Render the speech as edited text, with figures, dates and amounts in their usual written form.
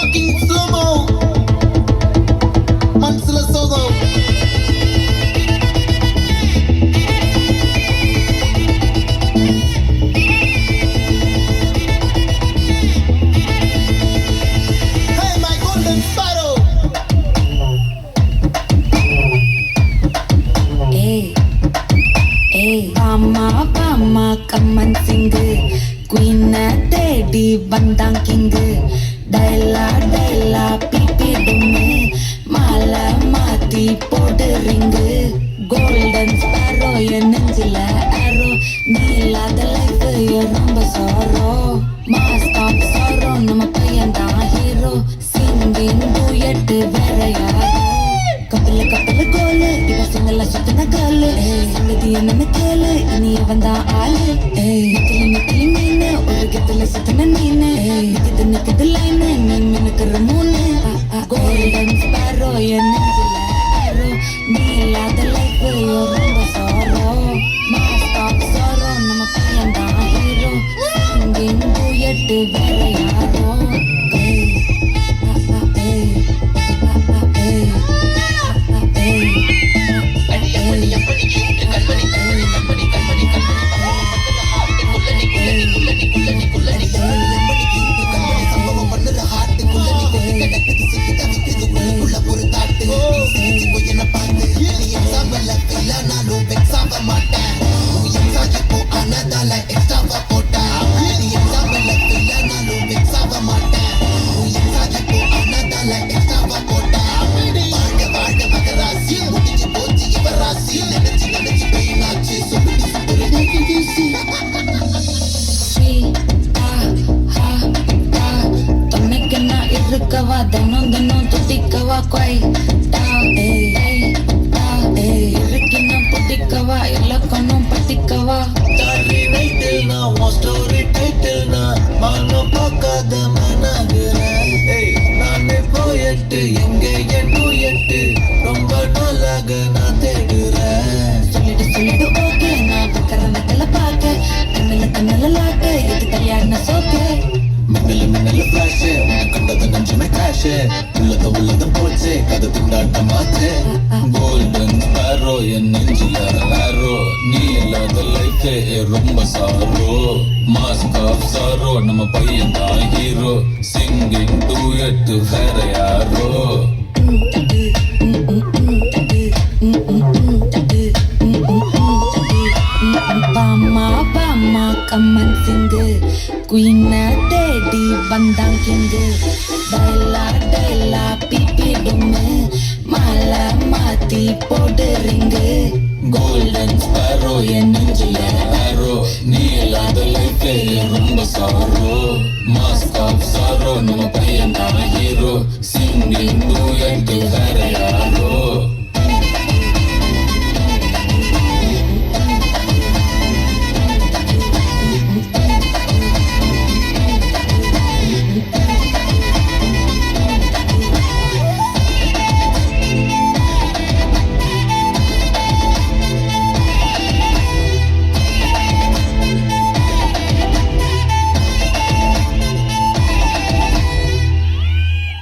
fucking slow-mo. Mansala Sogo. Hey, my golden sparrow. Hey, hey, Bama, Bama, come and sing. Queen தேடி வந்தான் king. டைலா டைலா BP டும்மு. மாலை மாத்தி போடு ring. Golden sparrow என் நெஞ்சில ஆரோ. நீ இல்லாத லைஃப் ரொம்ப சாரோ. மாஸ்க் ஆஃப் சாரோ நம்ம பையன் தான் ஹீரோ. சிங்கிங் டூயட் வேற யாரோ. கப்பல கப்பல கோலு இவ சிங்கல சுத்தின காலு. சங்கதி என்னன்னு கேளு இனி இவன் தான் ஆளு. நிக்கலி நிக்கலி மீனு உலகத்துல சுத்தின நீனு. நிக்குது நிக்குது லைனு நீ மினுக்குற மூணு. கோல்டன் ஸ்பாரோ என் நெஞ்சில ஆரோ. நீ இல்லாத லைஃப் ரொம்ப சாரோ. மாஸ்க் ஆஃப் சாரோ நம்ம பையன் தான் ஹீரோ. சிங்கிங் டூயட் வேற யாரோ. இருக்கவா தினம் தினம் துடிக்கவா கொய்டா. இருக்கினா பிடிக்கவா இலக்கணம் படிக்கவா. தாரி நைட்டில் நான் உன் ஸ்டோரி டைட்டில் நான் மானம் பார்க்காத மனாகிறேன். நானே போயிட்டு எங்கே என் டூயட்டு ரொம்ப நாளாக நான் தேடுறேன். சொல்லிடு ஓகே நான் பக்கற நக்கல பாக்க. கண்ணுல லாக்க இது கல்யாண சோக்கு. மின்னல மின்னல ஃபிளாஷ் கண்டது நெஞ்சமே கிராஷ். உள்ளத போச்சு கதை திண்டாட்டமாச்சு. கோல்டன் ஸ்பாரோ என் நெஞ்சில ஆரோ. நீ இல்லாத லைஃப் ரொம்ப சாரோ. மாஸ்க் ஆஃப் சாரோ நம்ம பையன் தான் ஹீரோ. சிங்கிங் டூயட் வேற யாரோ. பாமா பாமா கம்மன் சிங்கு. குயின தேடி வந்தான் கிங்கு. டைலா டைலா பிபி டும்மு. மாலை மாத்தி போடு ரிங்கு. கோல்டன் ஸ்பாரோ என் நெஞ்சில ஆரோ. நீ இல்லாத லைஃப் ரொம்ப சாரோ. மாஸ்க் ஆஃப் சாரோ நம்ம பையன் தான் ஹீரோ. சிங்கிங் டூயட் வேற யாரோ.